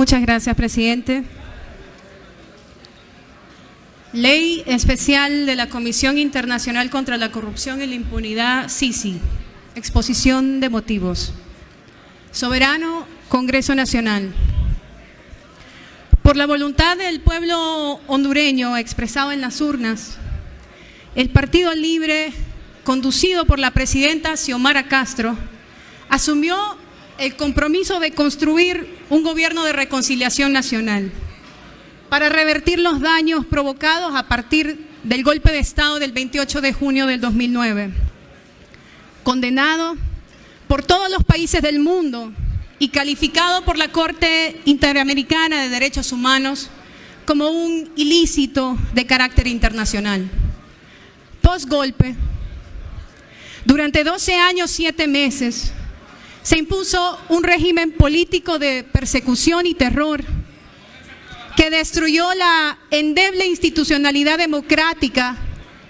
Muchas gracias, presidente. Ley Especial de la Comisión Internacional contra la Corrupción y la Impunidad, CICI. Exposición de motivos. Soberano Congreso Nacional. Por la voluntad del pueblo hondureño expresado en las urnas, el Partido Libre, conducido por la presidenta Xiomara Castro, asumió el compromiso de construir un gobierno de reconciliación nacional para revertir los daños provocados a partir del golpe de Estado del 28 de junio del 2009, condenado por todos los países del mundo y calificado por la Corte Interamericana de Derechos Humanos como un ilícito de carácter internacional. Postgolpe, durante 12 años, 7 meses, se impuso un régimen político de persecución y terror que destruyó la endeble institucionalidad democrática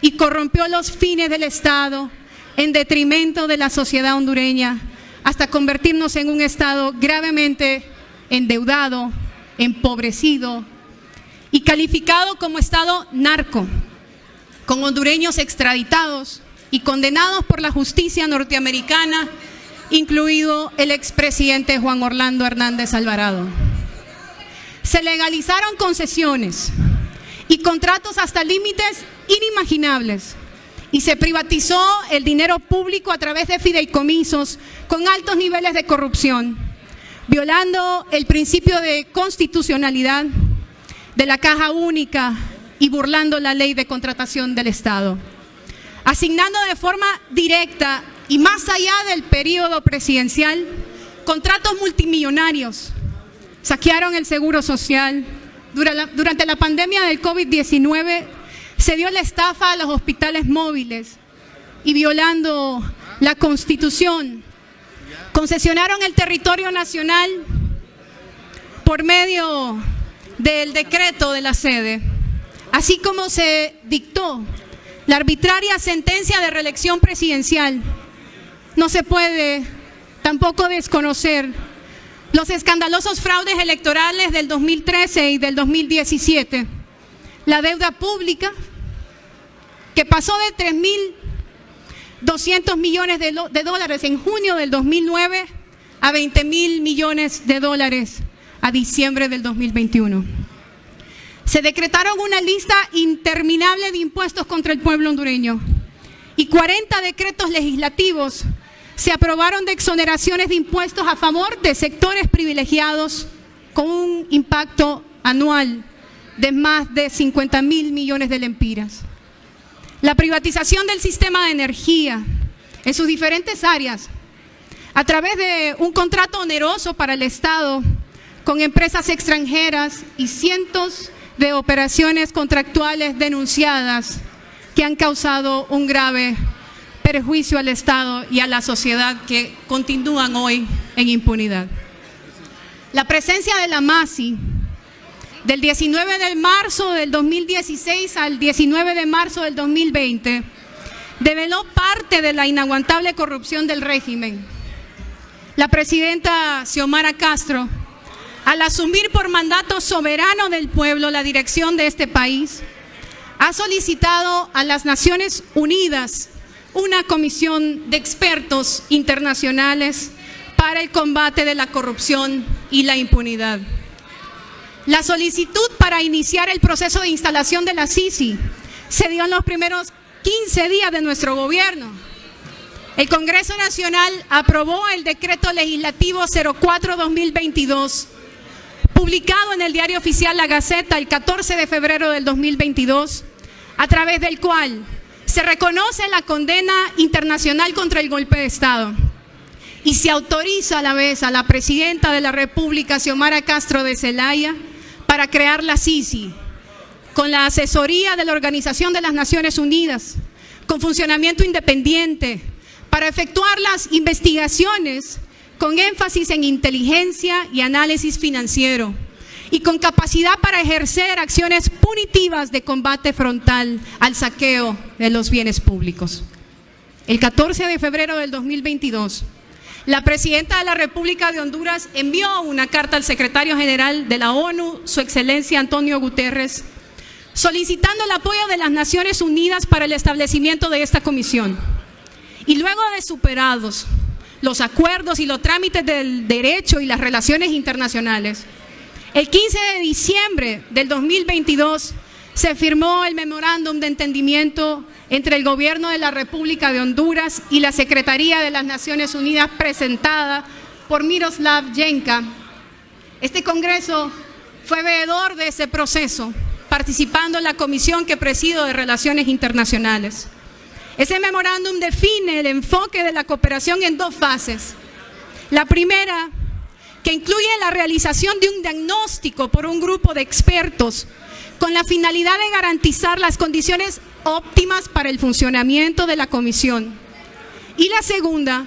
y corrompió los fines del Estado en detrimento de la sociedad hondureña, hasta convertirnos en un Estado gravemente endeudado, empobrecido y calificado como Estado narco, con hondureños extraditados y condenados por la justicia norteamericana, incluido el expresidente Juan Orlando Hernández Alvarado. Se legalizaron concesiones y contratos hasta límites inimaginables y se privatizó el dinero público a través de fideicomisos con altos niveles de corrupción, violando el principio de constitucionalidad de la Caja Única y burlando la ley de contratación del Estado, asignando de forma directa y más allá del periodo presidencial contratos multimillonarios. Saquearon el Seguro Social. Durante la pandemia del COVID-19 se dio la estafa a los hospitales móviles y, violando la Constitución, concesionaron el territorio nacional por medio del decreto de la sede, así como se dictó la arbitraria sentencia de reelección presidencial. No se puede tampoco desconocer los escandalosos fraudes electorales del 2013 y del 2017, la deuda pública que pasó de 3.200 millones de dólares en junio del 2009 a 20.000 millones de dólares a diciembre del 2021. Se decretaron una lista interminable de impuestos contra el pueblo hondureño y 40 decretos legislativos se aprobaron de exoneraciones de impuestos a favor de sectores privilegiados con un impacto anual de más de 50.000 millones de lempiras. La privatización del sistema de energía en sus diferentes áreas a través de un contrato oneroso para el Estado con empresas extranjeras y cientos de operaciones contractuales denunciadas que han causado un grave perjuicio al Estado y a la sociedad, que continúan hoy en impunidad. La presencia de la MASI del 19 de marzo del 2016 al 19 de marzo del 2020 develó parte de la inaguantable corrupción del régimen. La presidenta Xiomara Castro, al asumir por mandato soberano del pueblo la dirección de este país, ha solicitado a las Naciones Unidas una comisión de expertos internacionales para el combate de la corrupción y la impunidad. La solicitud para iniciar el proceso de instalación de la CICI se dio en los primeros 15 días de nuestro gobierno. El Congreso Nacional aprobó el decreto legislativo 04-2022, publicado en el Diario Oficial La Gaceta el 14 de febrero del 2022, a través del cual se reconoce la condena internacional contra el golpe de Estado y se autoriza a la vez a la presidenta de la República, Xiomara Castro de Zelaya, para crear la CICI, con la asesoría de la Organización de las Naciones Unidas, con funcionamiento independiente, para efectuar las investigaciones con énfasis en inteligencia y análisis financiero, y con capacidad para ejercer acciones punitivas de combate frontal al saqueo de los bienes públicos. El 14 de febrero del 2022, la Presidenta de la República de Honduras envió una carta al Secretario General de la ONU, Su Excelencia Antonio Guterres, solicitando el apoyo de las Naciones Unidas para el establecimiento de esta comisión. Y luego de superados los acuerdos y los trámites del derecho y las relaciones internacionales, el 15 de diciembre del 2022 se firmó el memorándum de entendimiento entre el Gobierno de la República de Honduras y la Secretaría de las Naciones Unidas, presentada por Miroslav Jenca. Este Congreso fue veedor de ese proceso, participando en la comisión que presido de Relaciones Internacionales. Ese memorándum define el enfoque de la cooperación en dos fases. La primera, que incluye la realización de un diagnóstico por un grupo de expertos con la finalidad de garantizar las condiciones óptimas para el funcionamiento de la comisión. Y la segunda,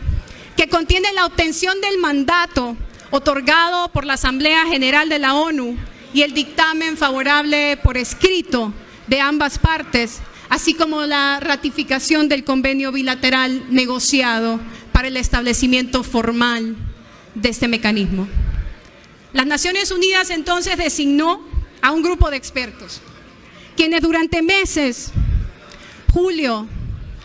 que contiene la obtención del mandato otorgado por la Asamblea General de la ONU y el dictamen favorable por escrito de ambas partes, así como la ratificación del convenio bilateral negociado para el establecimiento formal de este mecanismo. Las Naciones Unidas entonces designó a un grupo de expertos, quienes durante meses, julio,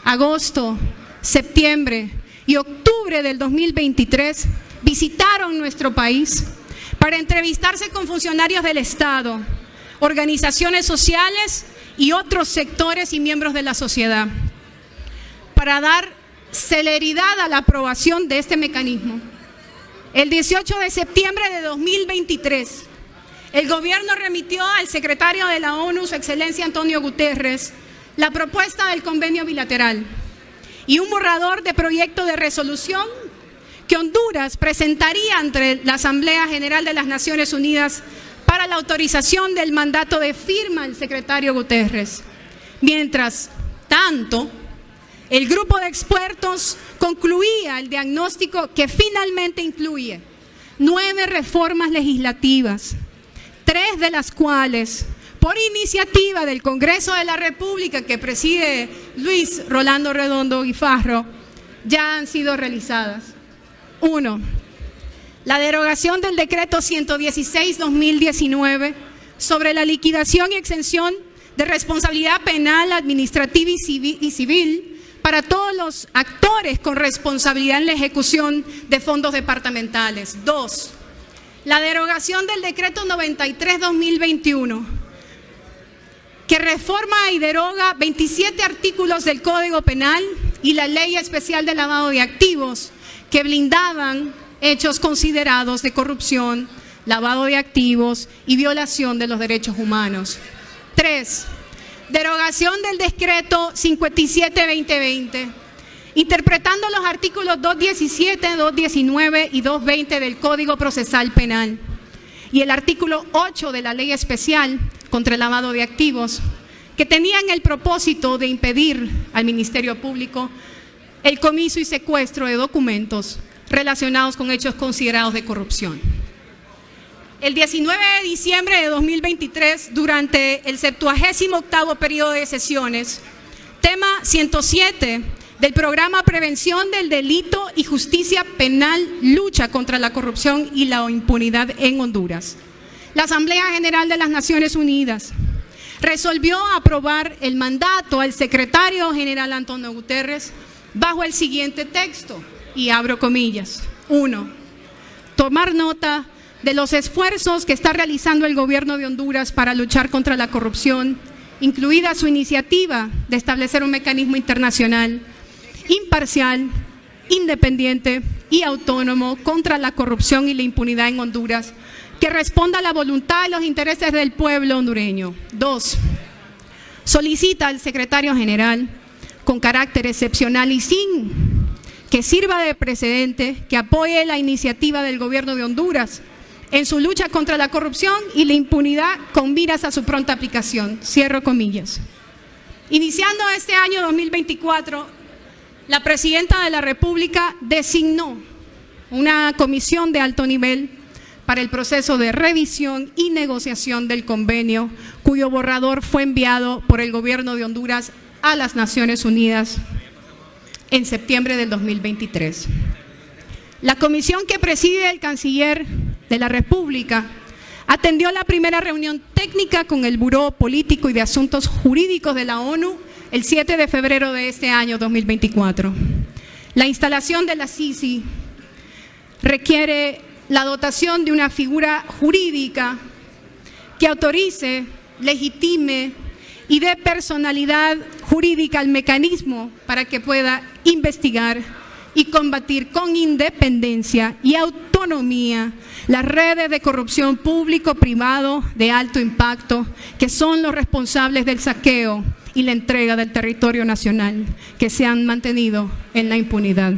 agosto, septiembre y octubre del 2023, visitaron nuestro país para entrevistarse con funcionarios del Estado, organizaciones sociales y otros sectores y miembros de la sociedad, para dar celeridad a la aprobación de este mecanismo. El 18 de septiembre de 2023, el gobierno remitió al secretario de la ONU, Su Excelencia Antonio Guterres, la propuesta del convenio bilateral y un borrador de proyecto de resolución que Honduras presentaría ante la Asamblea General de las Naciones Unidas para la autorización del mandato de firma del secretario Guterres. Mientras tanto, el grupo de expertos concluía el diagnóstico que finalmente incluye 9 reformas legislativas, 3 de las cuales, por iniciativa del Congreso de la República que preside Luis Rolando Redondo Guifarro, ya han sido realizadas. 1. La derogación del decreto 116/2019 sobre la liquidación y exención de responsabilidad penal, administrativa y civil para todos los actores con responsabilidad en la ejecución de fondos departamentales. 2. La derogación del decreto 93/2021, que reforma y deroga 27 artículos del Código Penal y la Ley Especial de Lavado de Activos, que blindaban hechos considerados de corrupción, lavado de activos y violación de los derechos humanos. 3. Derogación del decreto 57/2020, interpretando los artículos 217, 219 y 220 del Código Procesal Penal y el artículo 8 de la Ley Especial contra el Lavado de Activos, que tenían el propósito de impedir al Ministerio Público el comiso y secuestro de documentos relacionados con hechos considerados de corrupción. El 19 de diciembre de 2023, durante el 78º periodo de sesiones, tema 107 del programa Prevención del Delito y Justicia Penal, Lucha contra la Corrupción y la Impunidad en Honduras, la Asamblea General de las Naciones Unidas resolvió aprobar el mandato al secretario general Antonio Guterres bajo el siguiente texto, y abro comillas. 1. Tomar nota de los esfuerzos que está realizando el gobierno de Honduras para luchar contra la corrupción, incluida su iniciativa de establecer un mecanismo internacional imparcial, independiente y autónomo contra la corrupción y la impunidad en Honduras, que responda a la voluntad y los intereses del pueblo hondureño. 2. Solicita al secretario general, con carácter excepcional y sin que sirva de precedente, que apoye la iniciativa del gobierno de Honduras en su lucha contra la corrupción y la impunidad con miras a su pronta aplicación. Cierro comillas. Iniciando este año 2024, la Presidenta de la República designó una comisión de alto nivel para el proceso de revisión y negociación del convenio, cuyo borrador fue enviado por el gobierno de Honduras a las Naciones Unidas en septiembre del 2023. La comisión que preside el canciller de la República atendió la primera reunión técnica con el Buró Político y de Asuntos Jurídicos de la ONU el 7 de febrero de este año 2024. La instalación de la Sisi requiere la dotación de una figura jurídica que autorice, legitime y dé personalidad jurídica al mecanismo para que pueda investigar y combatir con independencia y autonomía las redes de corrupción público-privado de alto impacto que son los responsables del saqueo y la entrega del territorio nacional que se han mantenido en la impunidad.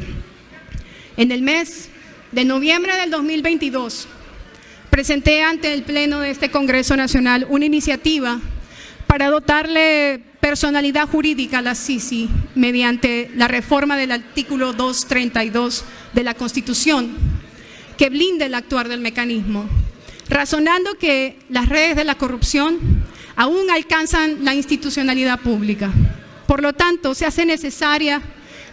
En el mes de noviembre del 2022 presenté ante el Pleno de este Congreso Nacional una iniciativa para dotarle personalidad jurídica a la Sisi mediante la reforma del artículo 232 de la Constitución que blinde el actuar del mecanismo, razonando que las redes de la corrupción aún alcanzan la institucionalidad pública. Por lo tanto, se hace necesaria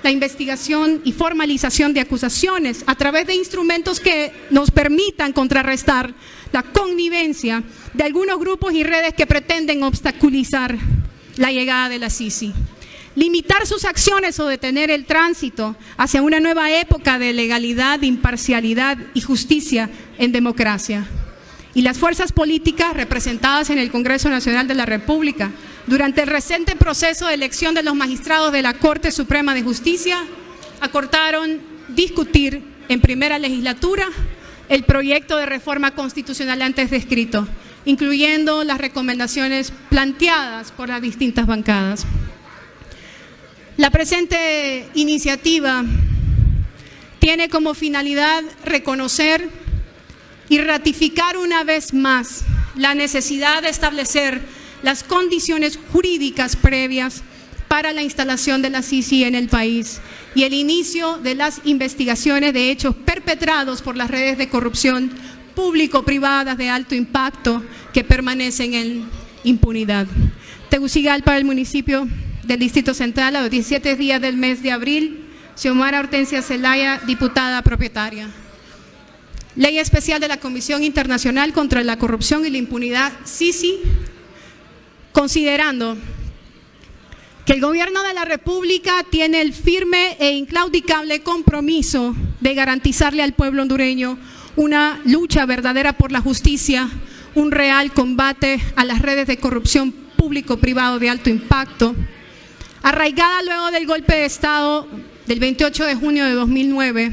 la investigación y formalización de acusaciones a través de instrumentos que nos permitan contrarrestar la connivencia de algunos grupos y redes que pretenden obstaculizar la llegada de la Sisi, limitar sus acciones o detener el tránsito hacia una nueva época de legalidad, imparcialidad y justicia en democracia. Y las fuerzas políticas representadas en el Congreso Nacional de la República durante el reciente proceso de elección de los magistrados de la Corte Suprema de Justicia acordaron discutir en primera legislatura el proyecto de reforma constitucional antes descrito, incluyendo las recomendaciones planteadas por las distintas bancadas. La presente iniciativa tiene como finalidad reconocer y ratificar una vez más la necesidad de establecer las condiciones jurídicas previas para la instalación de la Sisi en el país y el inicio de las investigaciones de hechos perpetrados por las redes de corrupción público-privadas de alto impacto que permanecen en impunidad. Tegucigalpa, el municipio del Distrito Central, a los 17 días del mes de abril. Xiomara Hortensia Zelaya, diputada propietaria. Ley especial de la Comisión Internacional contra la Corrupción y la Impunidad, Sisi, considerando que el Gobierno de la República tiene el firme e inclaudicable compromiso de garantizarle al pueblo hondureño una lucha verdadera por la justicia, un real combate a las redes de corrupción público-privado de alto impacto, arraigada luego del golpe de Estado del 28 de junio de 2009,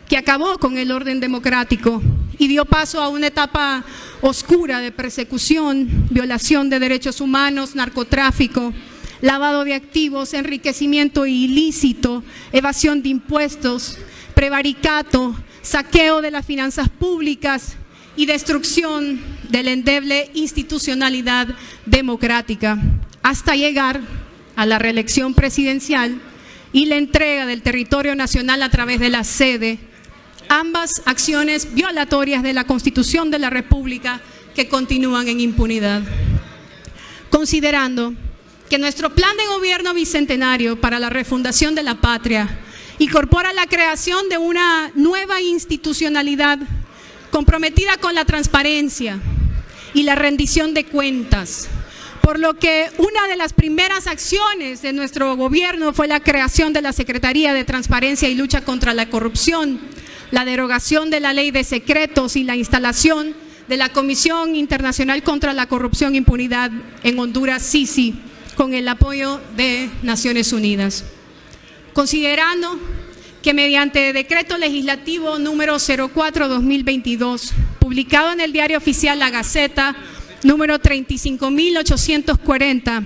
que acabó con el orden democrático y dio paso a una etapa oscura de persecución, violación de derechos humanos, narcotráfico, lavado de activos, enriquecimiento ilícito, evasión de impuestos, prevaricato, saqueo de las finanzas públicas y destrucción de la endeble institucionalidad democrática, hasta llegar a la reelección presidencial y la entrega del territorio nacional a través de la sede, ambas acciones violatorias de la Constitución de la República que continúan en impunidad. Considerando que nuestro plan de gobierno bicentenario para la refundación de la patria incorpora la creación de una nueva institucionalidad comprometida con la transparencia y la rendición de cuentas, por lo que una de las primeras acciones de nuestro gobierno fue la creación de la Secretaría de Transparencia y Lucha contra la Corrupción, la derogación de la Ley de Secretos y la instalación de la Comisión Internacional contra la Corrupción e Impunidad en Honduras, Sisi, con el apoyo de Naciones Unidas. Considerando que mediante decreto legislativo número 04-2022, publicado en el Diario Oficial La Gaceta, número 35.840,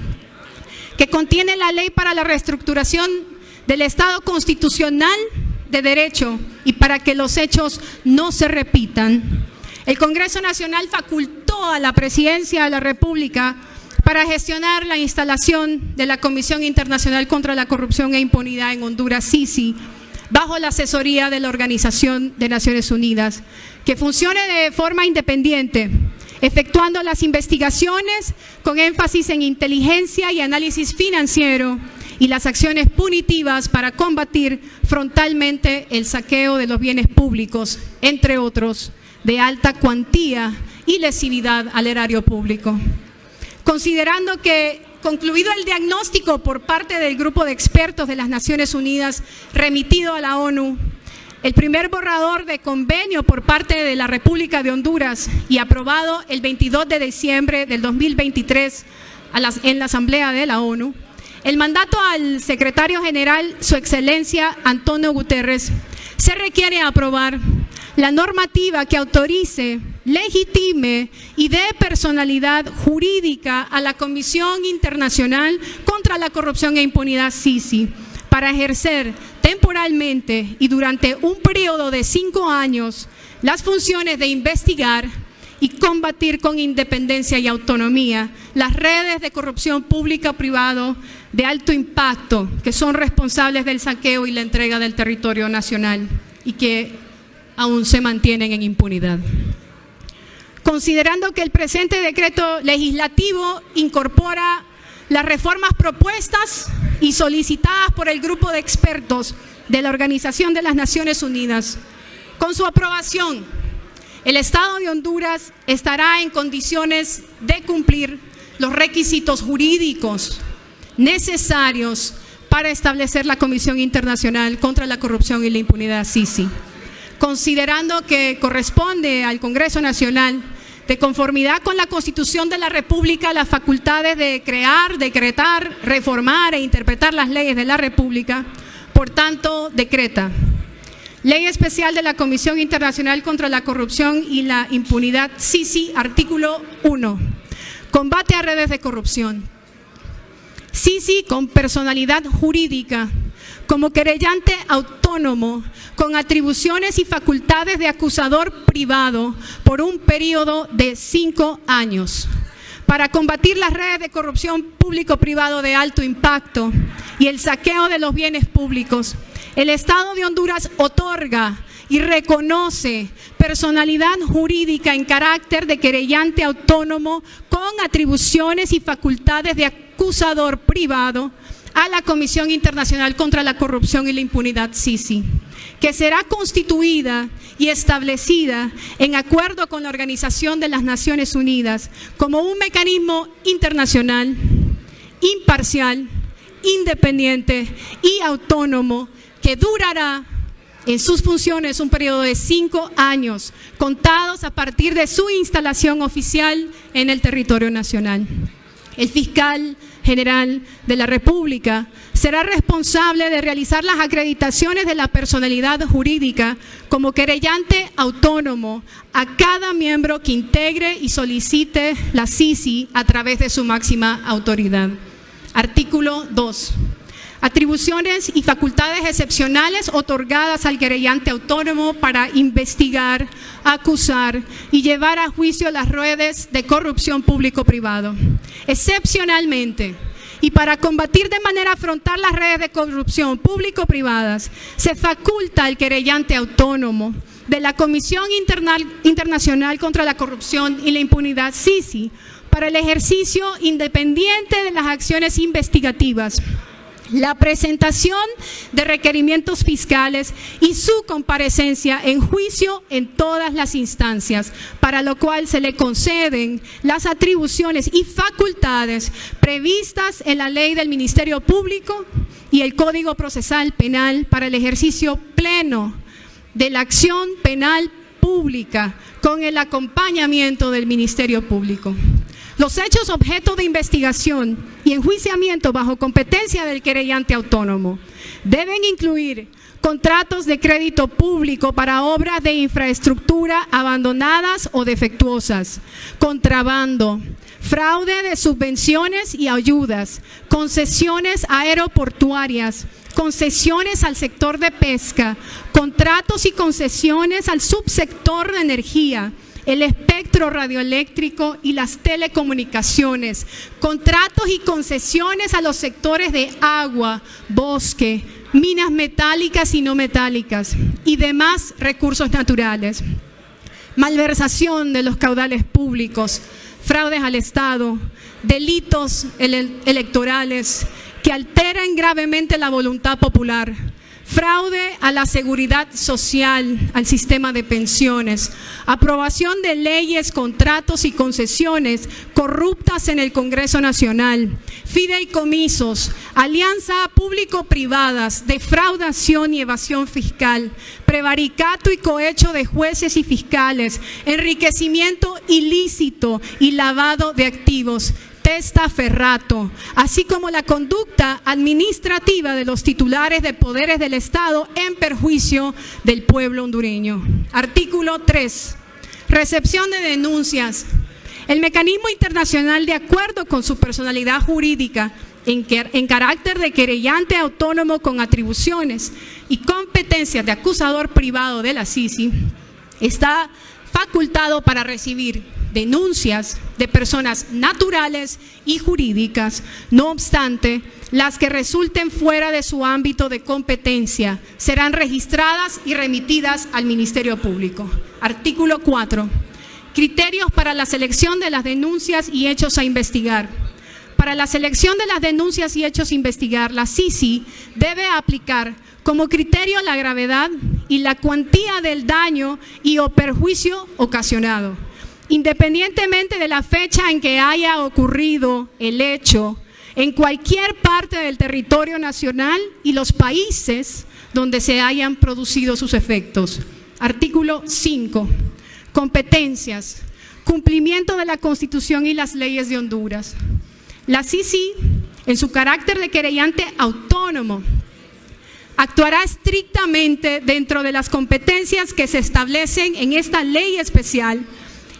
que contiene la Ley para la Reestructuración del Estado Constitucional de Derecho y para que los hechos no se repitan, el Congreso Nacional facultó a la Presidencia de la República para gestionar la instalación de la Comisión Internacional contra la Corrupción e Impunidad en Honduras, Sisi, bajo la asesoría de la Organización de Naciones Unidas, que funcione de forma independiente, efectuando las investigaciones con énfasis en inteligencia y análisis financiero y las acciones punitivas para combatir frontalmente el saqueo de los bienes públicos, entre otros, de alta cuantía y lesividad al erario público. Considerando que, concluido el diagnóstico por parte del grupo de expertos de las Naciones Unidas remitido a la ONU, el primer borrador de convenio por parte de la República de Honduras y aprobado el 22 de diciembre del 2023 en la Asamblea de la ONU, el mandato al secretario general, Su Excelencia Antonio Guterres, se requiere aprobar la normativa que autorice, legitime y dé personalidad jurídica a la Comisión Internacional contra la Corrupción e Impunidad, CICI, para ejercer temporalmente y durante un periodo de 5 años las funciones de investigar y combatir con independencia y autonomía las redes de corrupción pública-privado de alto impacto que son responsables del saqueo y la entrega del territorio nacional y que aún se mantienen en impunidad. Considerando que el presente decreto legislativo incorpora las reformas propuestas y solicitadas por el grupo de expertos de la Organización de las Naciones Unidas, con su aprobación, el Estado de Honduras estará en condiciones de cumplir los requisitos jurídicos necesarios para establecer la Comisión Internacional contra la Corrupción y la Impunidad, CICI, considerando que corresponde al Congreso Nacional, de conformidad con la Constitución de la República, las facultades de crear, decretar, reformar e interpretar las leyes de la República. Por tanto, decreta: Ley Especial de la Comisión Internacional contra la Corrupción y la Impunidad, CICI, artículo 1. Combate a redes de corrupción. CICI, con personalidad jurídica, como querellante autónomo, con atribuciones y facultades de acusador privado por un periodo de 5 años, para combatir las redes de corrupción público-privado de alto impacto y el saqueo de los bienes públicos. El Estado de Honduras otorga y reconoce personalidad jurídica en carácter de querellante autónomo con atribuciones y facultades de acusador privado a la Comisión Internacional contra la Corrupción y la Impunidad, CICI, que será constituida y establecida en acuerdo con la Organización de las Naciones Unidas como un mecanismo internacional, imparcial, independiente y autónomo que durará en sus funciones un periodo de 5 años, contados a partir de su instalación oficial en el territorio nacional. El fiscal general de la República será responsable de realizar las acreditaciones de la personalidad jurídica como querellante autónomo a cada miembro que integre y solicite la CICI a través de su máxima autoridad. Artículo 2. Atribuciones y facultades excepcionales otorgadas al querellante autónomo para investigar, acusar y llevar a juicio las redes de corrupción público-privado. Excepcionalmente, y para combatir de manera frontal las redes de corrupción público-privadas, se faculta al querellante autónomo de la Comisión Internacional contra la Corrupción y la Impunidad, CICI, para el ejercicio independiente de las acciones investigativas, la presentación de requerimientos fiscales y su comparecencia en juicio en todas las instancias, para lo cual se le conceden las atribuciones y facultades previstas en la Ley del Ministerio Público y el Código Procesal Penal para el ejercicio pleno de la acción penal pública con el acompañamiento del Ministerio Público. Los hechos objeto de investigación y enjuiciamiento bajo competencia del querellante autónomo deben incluir contratos de crédito público para obras de infraestructura abandonadas o defectuosas, contrabando, fraude de subvenciones y ayudas, concesiones aeroportuarias, concesiones al sector de pesca, contratos y concesiones al subsector de energía, el espectro radioeléctrico y las telecomunicaciones, contratos y concesiones a los sectores de agua, bosque, minas metálicas y no metálicas y demás recursos naturales, malversación de los caudales públicos, fraudes al Estado, delitos electorales, que alteran gravemente la voluntad popular, fraude a la seguridad social, al sistema de pensiones, aprobación de leyes, contratos y concesiones corruptas en el Congreso Nacional, fideicomisos, alianza público-privadas, defraudación y evasión fiscal, prevaricato y cohecho de jueces y fiscales, enriquecimiento ilícito y lavado de activos, testaferrato, así como la conducta administrativa de los titulares de poderes del Estado en perjuicio del pueblo hondureño. Artículo 3. Recepción de denuncias. El mecanismo internacional, de acuerdo con su personalidad jurídica, en carácter de querellante autónomo con atribuciones y competencias de acusador privado de la CICI, está facultado para recibir denuncias de personas naturales y jurídicas. No obstante, las que resulten fuera de su ámbito de competencia serán registradas y remitidas al Ministerio Público. Artículo 4. Criterios para la selección de las denuncias y hechos a investigar. Para la selección de las denuncias y hechos a investigar, la CICI debe aplicar como criterio la gravedad y la cuantía del daño y o perjuicio ocasionado, independientemente de la fecha en que haya ocurrido el hecho, en cualquier parte del territorio nacional y los países donde se hayan producido sus efectos. Artículo 5. Competencias. Cumplimiento de la Constitución y las leyes de Honduras. La CICI, en su carácter de querellante autónomo, actuará estrictamente dentro de las competencias que se establecen en esta ley especial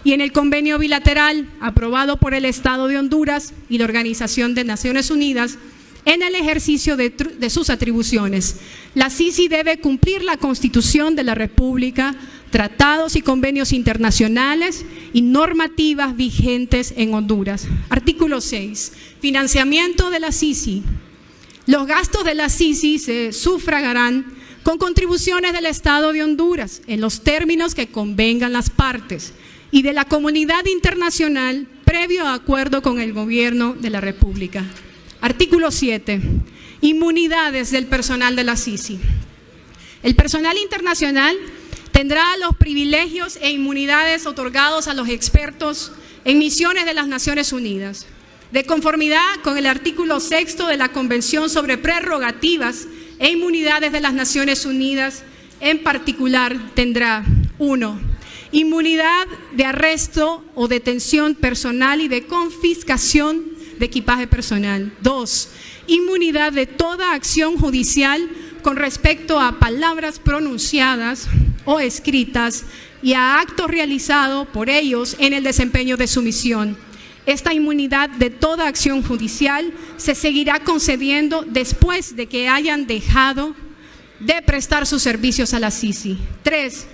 y en el convenio bilateral aprobado por el Estado de Honduras y la Organización de Naciones Unidas en el ejercicio de sus atribuciones. La CICI debe cumplir la Constitución de la República, tratados y convenios internacionales y normativas vigentes en Honduras. Artículo 6. Financiamiento de la CICI. Los gastos de la CICI se sufragarán con contribuciones del Estado de Honduras en los términos que convengan las partes y de la comunidad internacional previo acuerdo con el Gobierno de la República. Artículo 7. Inmunidades del personal de la CICI. El personal internacional tendrá los privilegios e inmunidades otorgados a los expertos en misiones de las Naciones Unidas, de conformidad con el artículo 6 de la Convención sobre Prerrogativas e Inmunidades de las Naciones Unidas. En particular tendrá 1. Inmunidad de arresto o detención personal y de confiscación de equipaje personal. 2. Inmunidad de toda acción judicial con respecto a palabras pronunciadas o escritas y a actos realizados por ellos en el desempeño de su misión. Esta inmunidad de toda acción judicial se seguirá concediendo después de que hayan dejado de prestar sus servicios a la CICI. 3.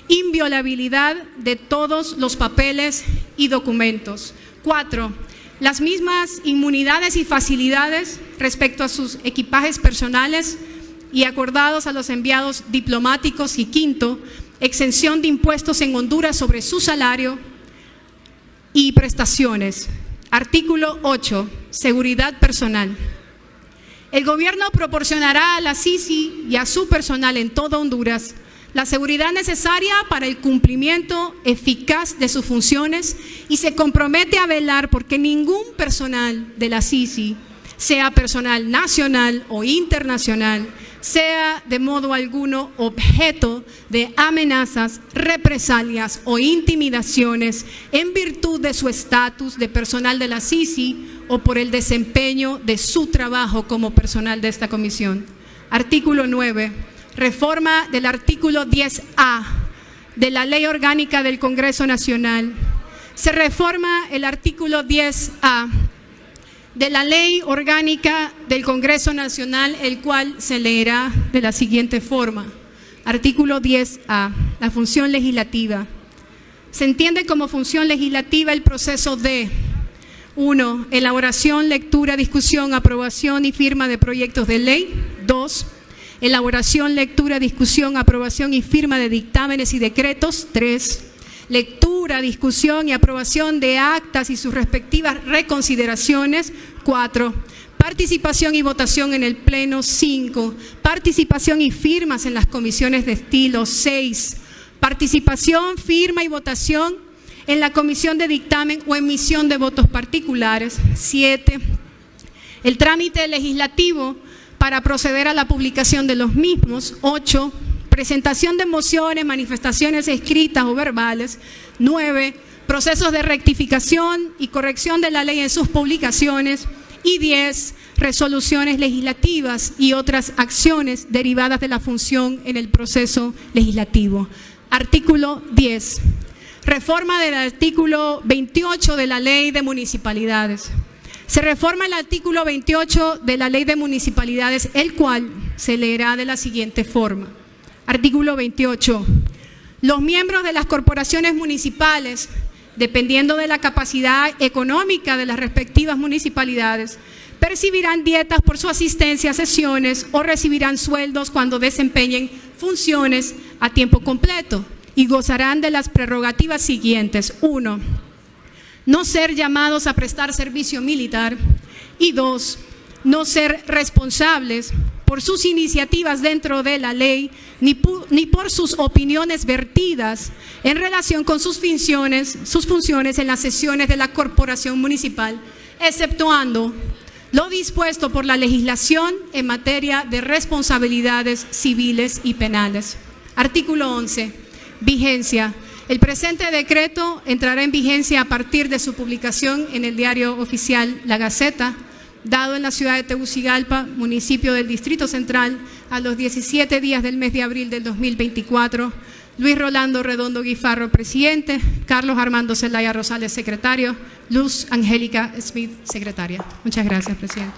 Inviolabilidad de todos los papeles y documentos. 4. Las mismas inmunidades y facilidades respecto a sus equipajes personales y acordados a los enviados diplomáticos. Y 5. Exención de impuestos en Honduras sobre su salario y prestaciones. Artículo 8. Seguridad personal. El gobierno proporcionará a la CICI y a su personal en todo Honduras la seguridad necesaria para el cumplimiento eficaz de sus funciones y se compromete a velar porque ningún personal de la CICI, sea personal nacional o internacional, sea de modo alguno objeto de amenazas, represalias o intimidaciones en virtud de su estatus de personal de la CICI o por el desempeño de su trabajo como personal de esta comisión. Artículo 9. Reforma del artículo 10A de la Ley Orgánica del Congreso Nacional. Se reforma el artículo 10A de la Ley Orgánica del Congreso Nacional, el cual se leerá de la siguiente forma. Artículo 10A. La función legislativa. Se entiende como función legislativa el proceso de 1. Elaboración, lectura, discusión, aprobación y firma de proyectos de ley. 2. Elaboración, lectura, discusión, aprobación y firma de dictámenes y decretos. 3. Lectura, discusión y aprobación de actas y sus respectivas reconsideraciones. 4. Participación y votación en el Pleno, 5. Participación y firmas en las comisiones de estilo, 6. Participación, firma y votación en la comisión de dictamen o emisión de votos particulares, 7. El trámite legislativo para proceder a la publicación de los mismos, 8. Presentación de mociones, manifestaciones escritas o verbales, 9. Procesos de rectificación y corrección de la ley en sus publicaciones, y 10, resoluciones legislativas y otras acciones derivadas de la función en el proceso legislativo. Artículo 10. Reforma del artículo 28 de la Ley de Municipalidades. Se reforma el artículo 28 de la Ley de Municipalidades, el cual se leerá de la siguiente forma. Artículo 28. Los miembros de las corporaciones municipales, dependiendo de la capacidad económica de las respectivas municipalidades, percibirán dietas por su asistencia a sesiones o recibirán sueldos cuando desempeñen funciones a tiempo completo y gozarán de las prerrogativas siguientes. 1. No ser llamados a prestar servicio militar. Y 2. No ser responsables por sus iniciativas dentro de la ley, ni por sus opiniones vertidas en relación con sus funciones en las sesiones de la corporación municipal, exceptuando lo dispuesto por la legislación en materia de responsabilidades civiles y penales. Artículo 11. Vigencia. El presente decreto entrará en vigencia a partir de su publicación en el Diario Oficial La Gaceta, dado en la ciudad de Tegucigalpa, municipio del Distrito Central, a los 17 días del mes de abril del 2024. Luis Rolando Redondo Guifarro, presidente. Carlos Armando Zelaya Rosales, secretario. Luz Angélica Smith, secretaria. Muchas gracias, presidente.